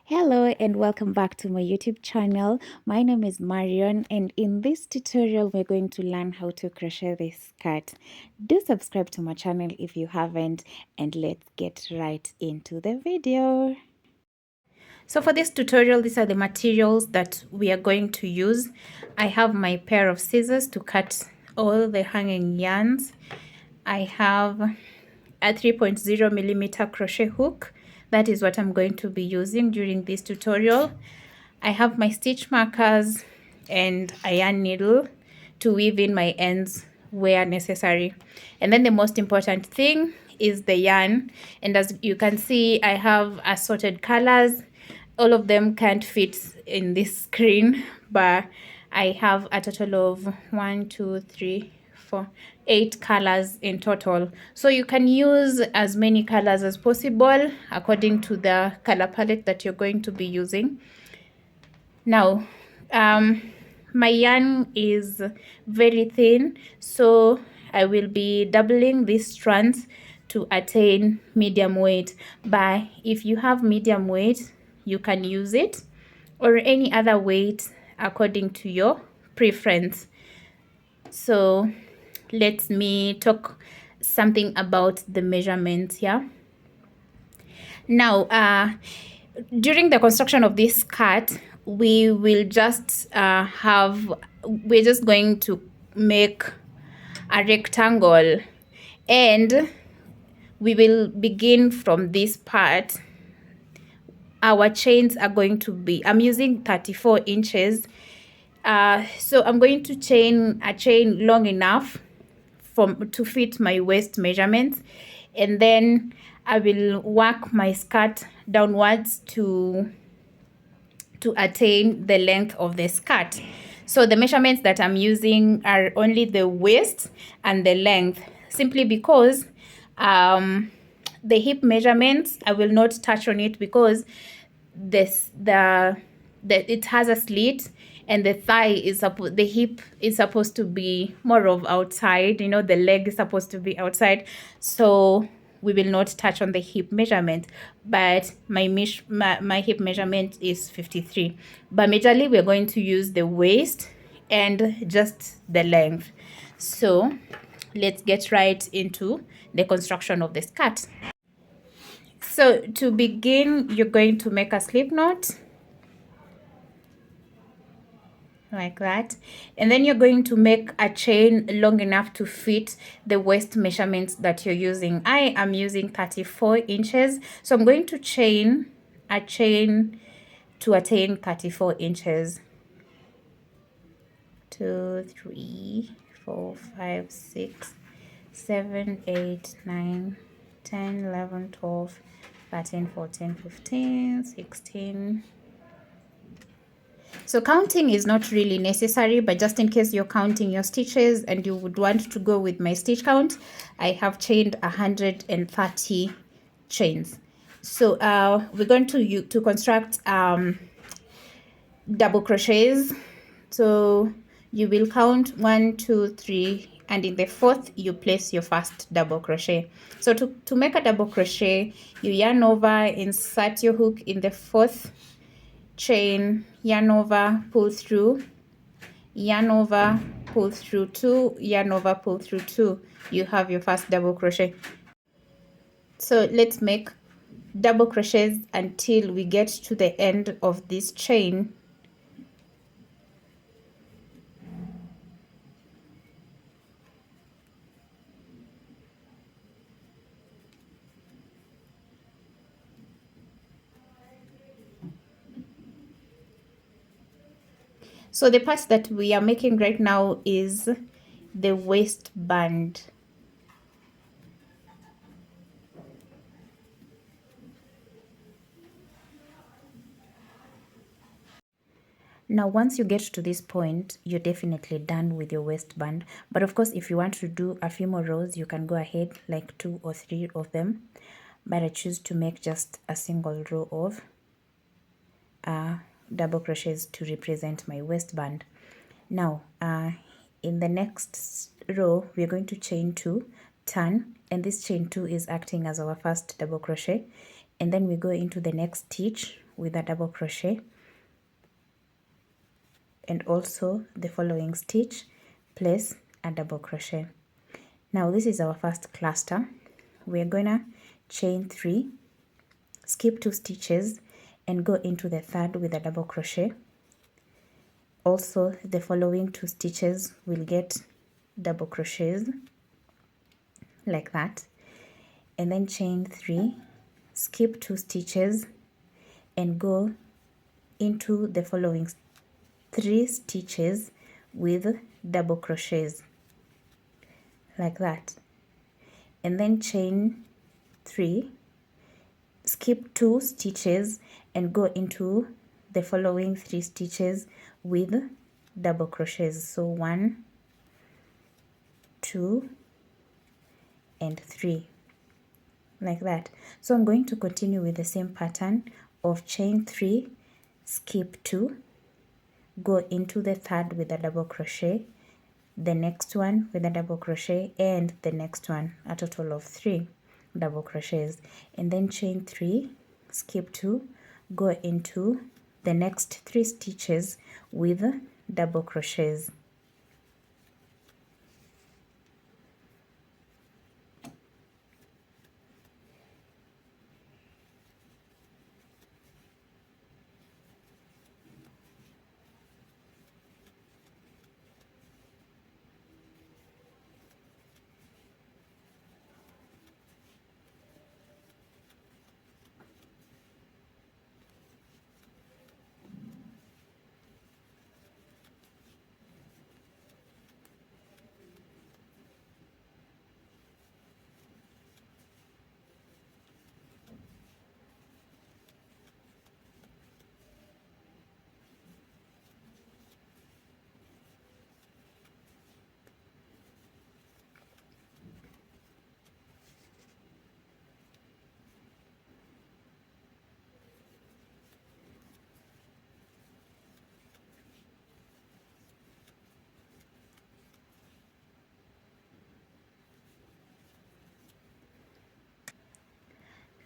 Hello and welcome back to my YouTube channel. My name is Marion, and in this tutorial we're going to learn how to crochet this skirt. Do subscribe to my channel if you haven't, and let's get right into the video. So for this tutorial, these are the materials that we are going to use. I have my pair of scissors to cut all the hanging yarns. I have a 3.0 millimeter crochet hook. That is what I'm going to be using during this tutorial. I have my stitch markers and a yarn needle to weave in my ends where necessary. And then the most important thing is the yarn. And as you can see, I have assorted colors. All of them can't fit in this screen, but I have a total of 8 colors in total. So you can use as many colors as possible according to the color palette that you're going to be using. Now, my yarn is very thin, so I will be doubling these strands to attain medium weight. But if you have medium weight, you can use it, or any other weight according to your preference. So let me talk something about the measurements here. Now, during the construction of this skirt, we will just we're just going to make a rectangle, and we will begin from this part. Our chains are going to be, I'm using 34 inches. So I'm going to chain a chain long enough to fit my waist measurements, and then I will work my skirt downwards to attain the length of the skirt. So the measurements that I'm using are only the waist and the length, simply because the hip measurements, I will not touch on it, because it has a slit, and the hip is supposed to be more of outside, the leg is supposed to be outside, so we will not touch on the hip measurement. But my hip measurement is 53, but majorly we're going to use the waist and just the length. So let's get right into the construction of the skirt. So to begin, you're going to make a slip knot like that, and then you're going to make a chain long enough to fit the waist measurements that you're using. I am using 34 inches, so I'm going to chain a chain to attain 34 inches. 2 3 4 5 6 7 8 9 10 11 12 13 14 15 16. So counting is not really necessary, but just in case you're counting your stitches and you would want to go with my stitch count, I have chained 130 chains. So we're going to construct double crochets. So you will count 1 2 3, and in the fourth you place your first double crochet. So to make a double crochet, you yarn over, insert your hook in the fourth chain, yarn over, pull through, yarn over, pull through 2, yarn over, pull through 2. You have your first double crochet. So let's make double crochets until we get to the end of this chain. So the part that we are making right now is the waistband. Now, once you get to this point, you're definitely done with your waistband. But of course, if you want to do a few more rows, you can go ahead, like 2 or 3 of them. But I choose to make just a single row of double crochets to represent my waistband. Now, in the next row, we're going to chain 2, turn, and this chain 2 is acting as our first double crochet. And then we go into the next stitch with a double crochet, and also the following stitch, place a double crochet. Now this is our first cluster. We're gonna chain 3, skip 2 stitches, and go into the third with a double crochet. Also the following 2 stitches will get double crochets like that, and then chain 3, skip 2 stitches, and go into the following 3 stitches with double crochets like that, and then chain 3, skip 2 stitches, and go into the following 3 stitches with double crochets. So 1, 2, and 3 like that. So I'm going to continue with the same pattern of chain 3, skip 2, go into the third with a double crochet, the next one with a double crochet, and the next one, a total of 3 double crochets, and then chain 3, skip 2, go into the next 3 stitches with double crochets.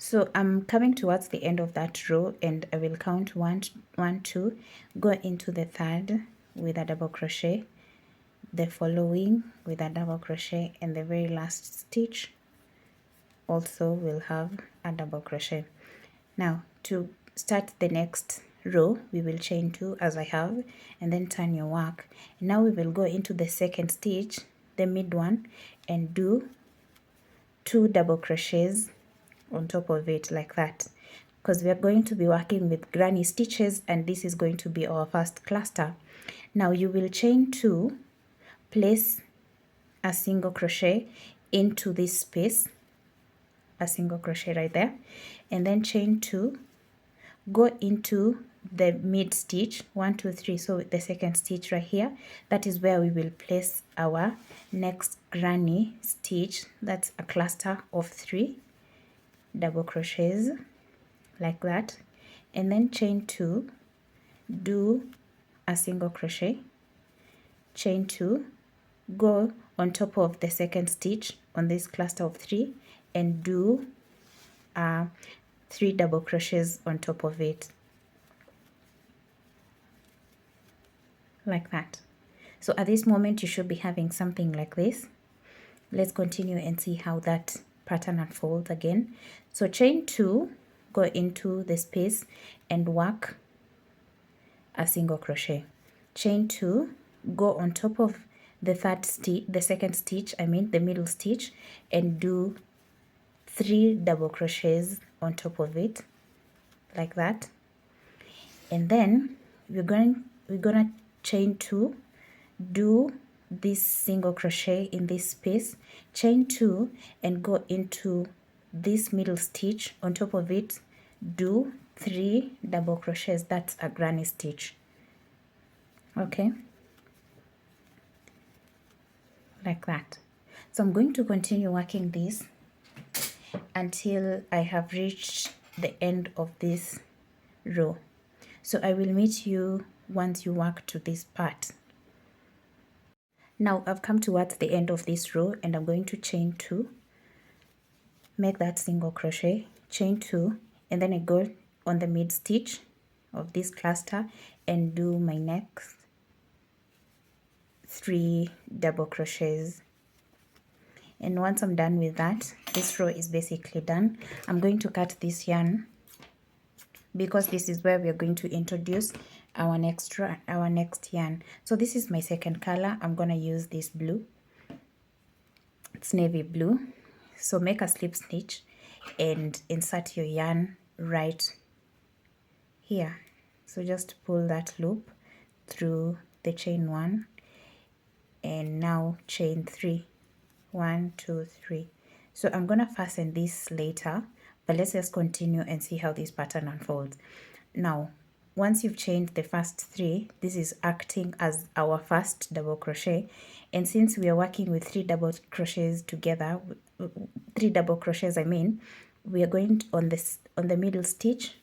So I'm coming towards the end of that row, and I will count 1, 1, 2, go into the third with a double crochet, the following with a double crochet, and the very last stitch also will have a double crochet. Now to start the next row, we will chain 2 as I have, and then turn your work. Now we will go into the second stitch, the mid one, and do 2 double crochets on top of it like that, because we are going to be working with granny stitches, and this is going to be our first cluster. Now you will chain 2, place a single crochet into this space, a single crochet right there, and then chain 2, go into the mid stitch, 1, 2, 3, so the second stitch right here, that is where we will place our next granny stitch. That's a cluster of 3 double crochets like that, and then chain 2, do a single crochet, chain 2, go on top of the second stitch on this cluster of 3, and do 3 double crochets on top of it like that. So at this moment you should be having something like this. Let's continue and see how that pattern unfolds again. So chain 2, go into the space and work a single crochet, chain 2, go on top of the third stitch, the second stitch, I mean the middle stitch, and do 3 double crochets on top of it like that. And then we're gonna chain 2, do this single crochet in this space, chain 2, and go into this middle stitch. On top of it, do 3 double crochets. That's a granny stitch. Okay, like that. So I'm going to continue working this until I have reached the end of this row. So I will meet you once you work to this part. Now I've come towards the end of this row, and I'm going to chain 2, make that single crochet, chain 2, and then I go on the mid stitch of this cluster and do my next 3 double crochets. And once I'm done with that, this row is basically done. I'm going to cut this yarn because this is where we are going to introduce our next yarn. So this is my second color. I'm going to use this blue. It's navy blue. So make a slip stitch and insert your yarn right here. So just pull that loop through the chain 1 and now chain 3. 1, 2, 3. So I'm gonna fasten this later, but let's just continue and see how this pattern unfolds. Now, once you've chained the first 3, this is acting as our first double crochet, and since we are working with 3 double crochets together, 3 double crochets I mean, we are going to, on the middle stitch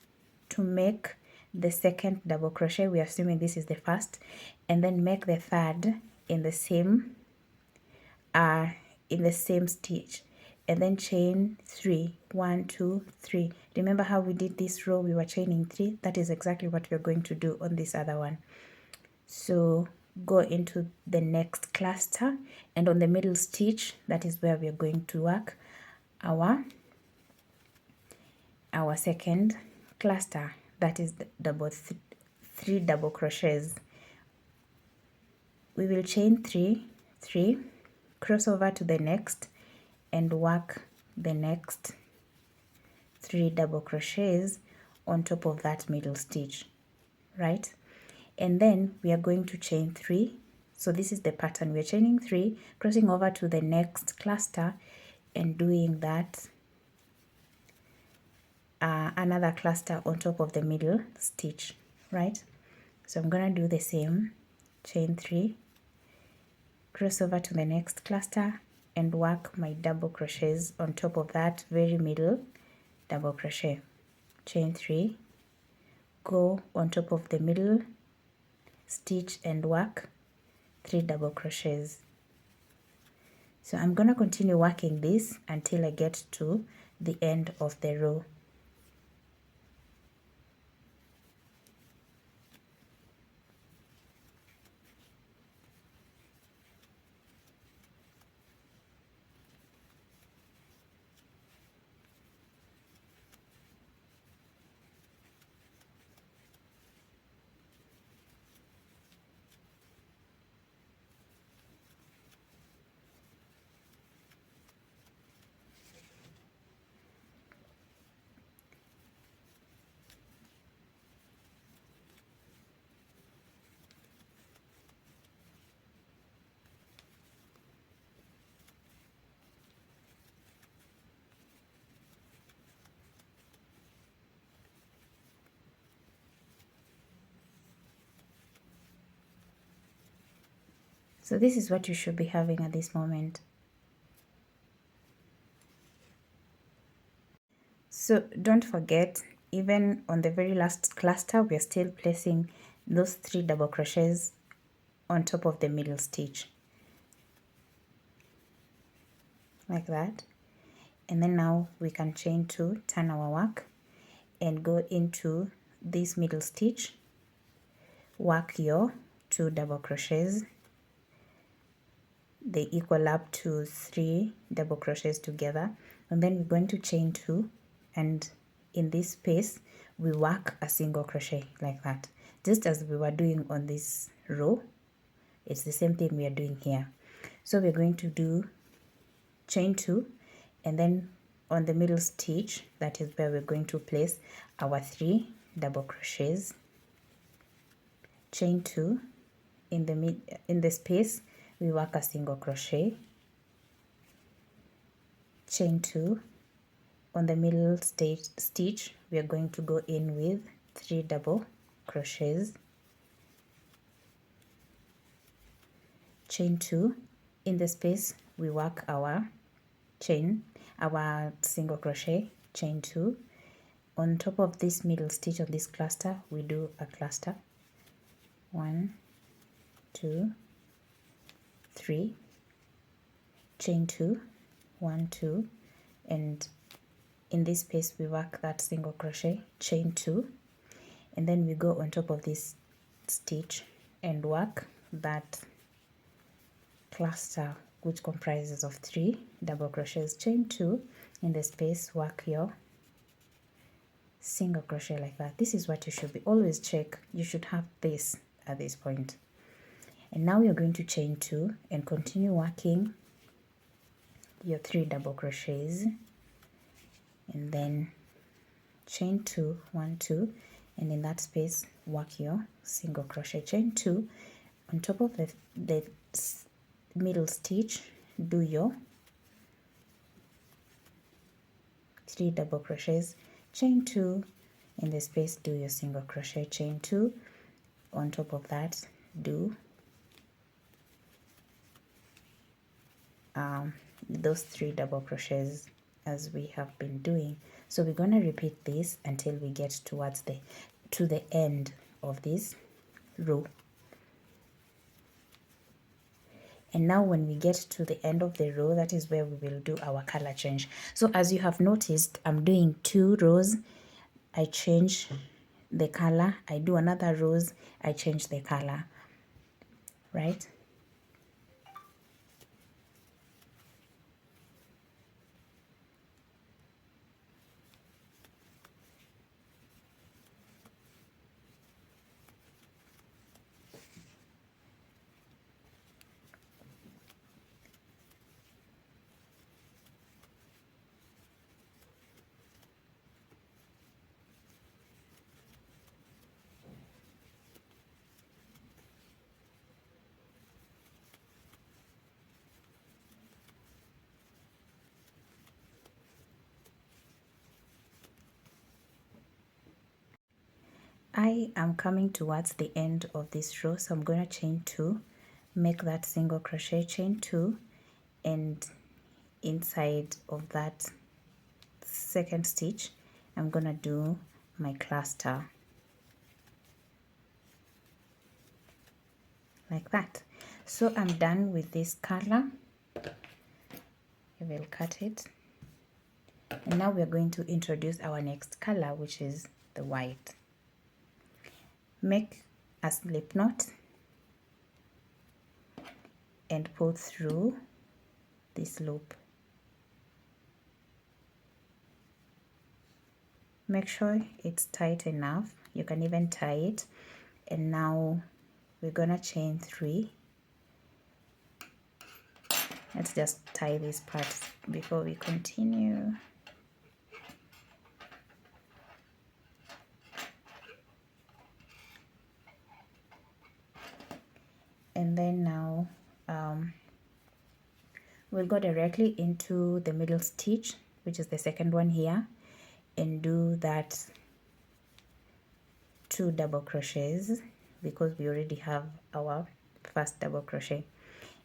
to make the second double crochet. We are assuming this is the first, and then make the third in the same stitch, and then chain 3. 1, 2, 3. Remember how we did this row? We were chaining 3. That is exactly what we're going to do on this other one. So go into the next cluster, and on the middle stitch, that is where we are going to work our second cluster. That is the 3 double crochets. We will chain 3, 3, cross over to the next and work the next 3 double crochets on top of that middle stitch, right? And then we are going to chain 3. So this is the pattern. We're chaining 3, crossing over to the next cluster and doing that another cluster on top of the middle stitch, right? So I'm gonna do the same, chain 3, cross over to the next cluster and work my double crochets on top of that very middle double crochet. Chain 3, go on top of the middle stitch and work 3 double crochets. So I'm going to continue working this until I get to the end of the row. So this is what you should be having at this moment. So don't forget, even on the very last cluster, we are still placing those 3 double crochets on top of the middle stitch, like that. And then now we can chain 2, turn our work, and go into this middle stitch, work your 2 double crochets. They equal up to 3 double crochets together, and then we're going to chain 2, and in this space we work a single crochet like that, just as we were doing on this row. It's the same thing we are doing here. So we're going to do chain 2, and then on the middle stitch, that is where we're going to place our 3 double crochets. Chain 2, in the space we work a single crochet, chain 2, on the middle stitch we are going to go in with 3 double crochets, chain 2, in the space we work our single crochet, chain 2, on top of this middle stitch of this cluster we do a cluster, 1, 2, 3, chain 2, 1, 2, and in this space we work that single crochet, chain 2, and then we go on top of this stitch and work that cluster, which comprises of 3 double crochets, chain 2, in the space work your single crochet like that. This is what you should be always check. You should have this at this point. And now you're going to chain 2 and continue working your 3 double crochets, and then chain 2, 1, 2, and in that space work your single crochet, chain 2. On top of the middle stitch, do your 3 double crochets, chain 2, in the space do your single crochet, chain 2. On top of that do those 3 double crochets as we have been doing. So we're going to repeat this until we get towards the end of this row. And now when we get to the end of the row, that is where we will do our color change. So as you have noticed, I'm doing 2 rows, I change the color, I do another rows, I change the color, right? I am coming towards the end of this row, so I'm going to chain 2, make that single crochet, chain 2, and inside of that second stitch I'm going to do my cluster like that. So I'm done with this color. I will cut it, and now we're going to introduce our next color, which is the white. Make a slip knot and pull through this loop. Make sure it's tight enough. You can even tie it. And now we're gonna chain 3. Let's just tie this part before we continue. And then now we'll go directly into the middle stitch, which is the second one here, and do that 2 double crochets because we already have our first double crochet.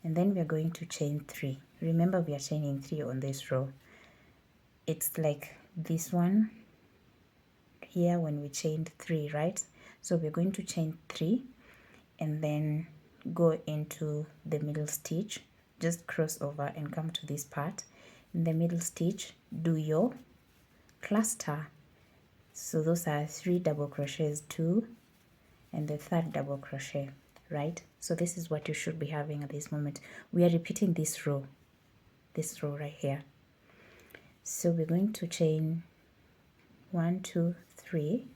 And then we're going to chain 3. Remember, we are chaining 3 on this row. It's like this one here when we chained 3, right? So we're going to chain 3 and then go into the middle stitch, just cross over and come to this part. In the middle stitch, do your cluster. So those are 3 double crochets, 2 and the 3rd double crochet, right? So this is what you should be having at this moment. We are repeating this row right here. So we're going to chain 1, 2, 3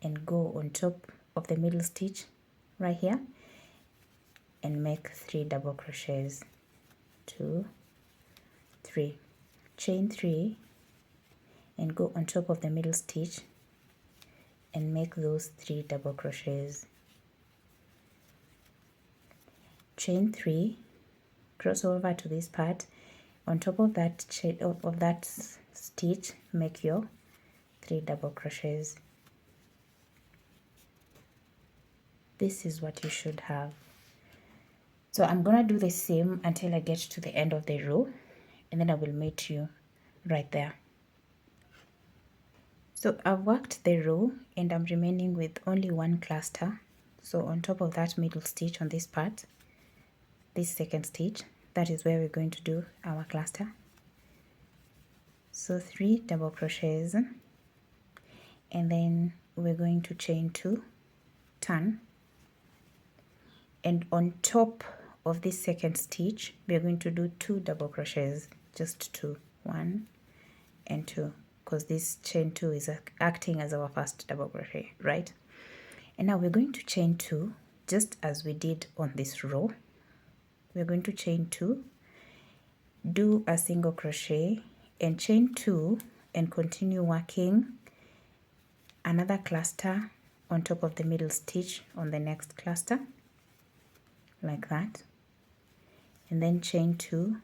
and go on top of the middle stitch right here and make 3 double crochets, 2, 3, chain 3 and go on top of the middle stitch and make those 3 double crochets, chain 3, cross over to this part. On top of that chain of that stitch, make your 3 double crochets. This is what you should have. So I'm gonna do the same until I get to the end of the row, and then I will meet you right there. So I've worked the row and I'm remaining with only 1 cluster. So on top of that middle stitch on this part, this second stitch, that is where we're going to do our cluster. So 3 double crochets, and then we're going to chain 2, turn, and on top of this second stitch we're going to do 2 double crochets, just 2, 1 and 2, because this chain 2 is acting as our first double crochet, right? And now we're going to chain 2 just as we did on this row. We're going to chain 2, do a single crochet and chain 2, and continue working another cluster on top of the middle stitch on the next cluster, like that, and then chain 2,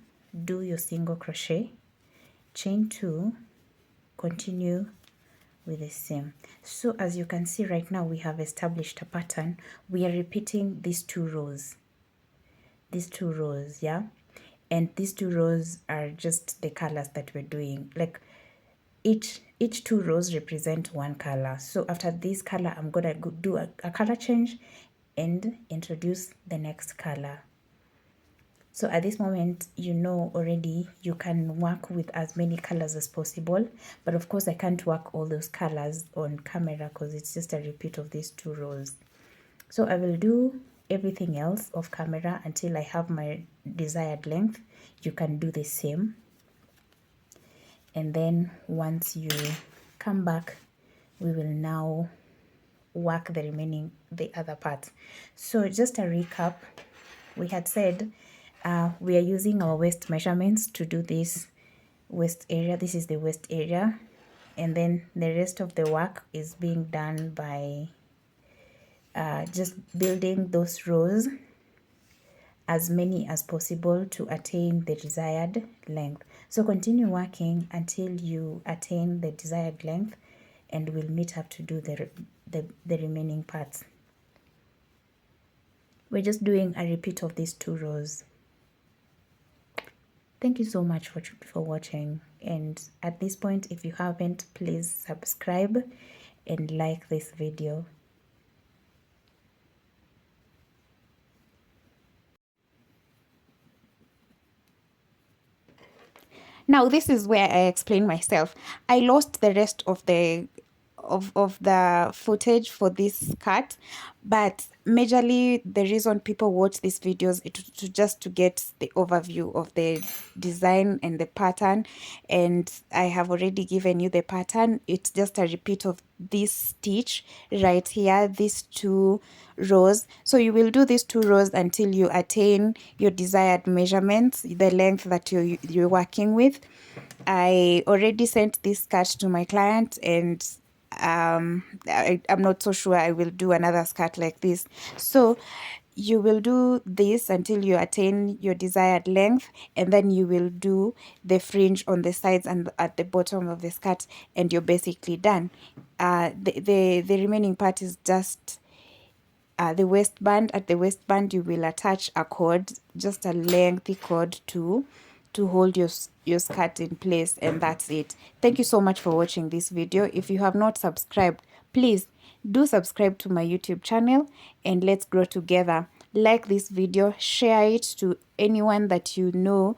do your single crochet, chain 2, continue with the same. So as you can see right now, we have established a pattern. We are repeating these 2 rows, yeah, and these 2 rows are just the colors that we're doing. Like each 2 rows represent one color. So after this color, I'm gonna do a color change and introduce the next color. So at this moment, you know already you can work with as many colors as possible, but of course I can't work all those colors on camera because it's just a repeat of these 2 rows. So I will do everything else off camera until I have my desired length. You can do the same, and then once you come back, we will now work the other parts. So just a recap, we had said we are using our waist measurements to do this waist area. This is the waist area, and then the rest of the work is being done by just building those rows as many as possible to attain the desired length. So continue working until you attain the desired length, and we'll meet up to do the remaining parts. We're just doing a repeat of these 2 rows. Thank you so much for watching, and at this point, if you haven't, please subscribe and like this video. Now this is where I explain myself. I lost the rest of the footage for this cut, but majorly the reason people watch these videos is just to get the overview of the design and the pattern, and I have already given you the pattern. It's just a repeat of this stitch right here, these 2 rows. So you will do these 2 rows until you attain your desired measurements, the length that you're working with. I already sent this skirt to my client, and I'm not so sure I will do another skirt like this. So you will do this until you attain your desired length, and then you will do the fringe on the sides and at the bottom of the skirt, and you're basically done. The remaining part is just the waistband. At the waistband, you will attach a cord, just a lengthy cord to hold your skirt in place, and that's it. Thank you so much for watching this video. If you have not subscribed, please do subscribe to my YouTube channel, and let's grow together. Like this video, share it to anyone that you know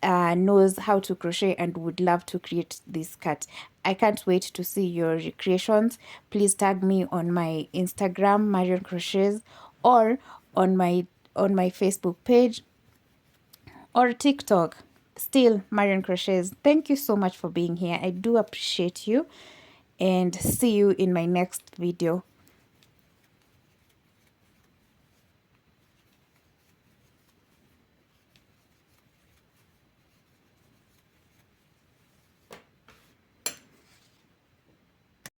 knows how to crochet and would love to create this skirt. I can't wait to see your creations. Please tag me on my Instagram, Marion Crochets, or on my Facebook page or TikTok, still Marion Crochets. Thank you so much for being here. I do appreciate you, and see you in my next video.